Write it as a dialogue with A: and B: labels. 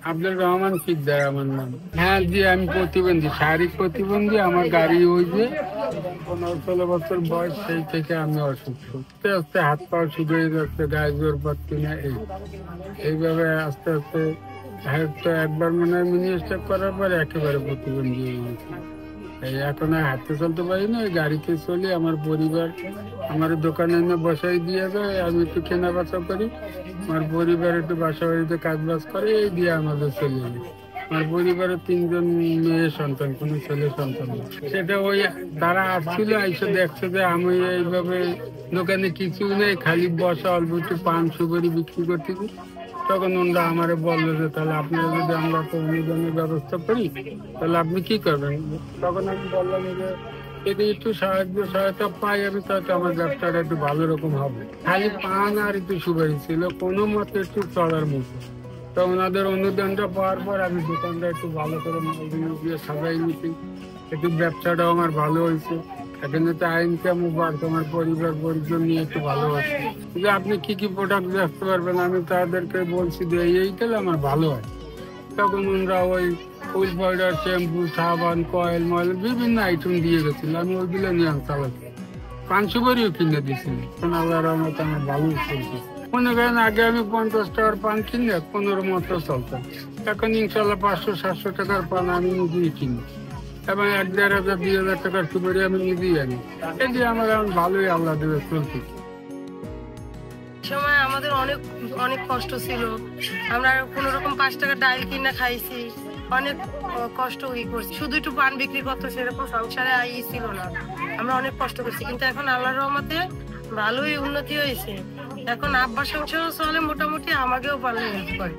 A: আব্দুর রহমান সিকদার আমার নাম। হ্যাঁ জি, আমি প্রতিবন্ধী, শারীরিক প্রতিবন্ধী। আমার গাড়ি ওই যে 15-16 বছর বয়স, সেই থেকে আমি অসুস্থ। আস্তে আস্তে হাত পা শুকিয়ে যাচ্ছে, গায়ে জোর পাচ্ছি না। এইভাবে আস্তে আস্তে হয়তো একবার মনে হয় মিনি স্টেপ করার পর একেবারে প্রতিবন্ধী হয়ে গেছে। এখন আর হাঁটতে চলতে পারি না, ওই গাড়িতে চলি। আমার পরিবার আমার দোকানে এনে বসাই দিয়ে যায়, আমি একটু কেনা বেচা করি। আমার পরিবার একটু বাসা বাড়িতে কাজ বাজ করে, এই দিয়ে আমাদের চলে যায়। আমার পরিবারের 3জন মেয়ে সন্তান, কোনো ছেলে সন্তান নেই। সেটা ওই তারা আসছিল, এসে দেখছে যে আমি এইভাবে দোকানে কিছু নেই, খালি বসা, অল্প একটু পান সুপারি বিক্রি করতেছি। তখন ওনারা আমারে বললো যে তাহলে আপনারা যদি আমরা তো অনুদানের ব্যবস্থা করি, তাহলে আপনি কি করবেন? তখন আমি বললাম যে যদি একটু সহায়তা পাই আমি, তাহলে আমার ব্যবসাটা একটু ভালো রকম হবে। খালি পান আর একটু সুপারি ছিল, কোনো মতে একটু চলার মতো। তো ওনাদের অনুদানটা পাওয়ার পর আমি দোকানটা একটু ভালো করে মালগুলো দিয়ে সাজাই নিচ্ছি, একটু ব্যবসাটাও আমার ভালো হয়েছে। এখানে তো ইনকামও বাড়ছে, আমার পরিবার পরিজন নিয়ে একটু ভালো আছে। যে আপনি কি কি প্রোডাক্ট বেচতে পারবেন, আমি তাদেরকে বলছি যে এই তাহলে আমার ভালো হয়। তখন ওনারা ওই ফুল পাউডার, শ্যাম্পু, সাবান, কয়েল ময়েল বিভিন্ন আইটেম দিয়ে গেছিল, আমি ওইগুলো নিয়ে চালাচ্ছি। পান সুপারিও কিনে দিয়েছি। এখন আল্লাহ রহমতে আমার ভালো চলছে। মনে করেন আগে আমি 50 টাকার পান কিনে 15 মতো চলতাম, এখন ইনশাল্লাহ 500-700 টাকার পান আমি নিজেই কিনি, এবং 1,500-2,000 টাকার সুপারি আমি নিজেই আনি। এই যে আমার এখন ভালোই আল্লাহ দেবে চলছে।
B: সময় আমাদের অনেক অনেক কষ্ট ছিল। আমরা কোনো রকম 5 টাকা ডাইল কিনে খাইছি, অনেক কষ্ট করছি। শুধু একটু পান বিক্রি করতো, সেরকম সংসারে আই ছিল না। আমরা অনেক কষ্ট করছি, কিন্তু এখন আল্লাহর রহমতে ভালোই উন্নতি হয়েছে। এখন আব্বার সংসারও চলে মোটামুটি, আমাকেও পারলে হেল্প করে।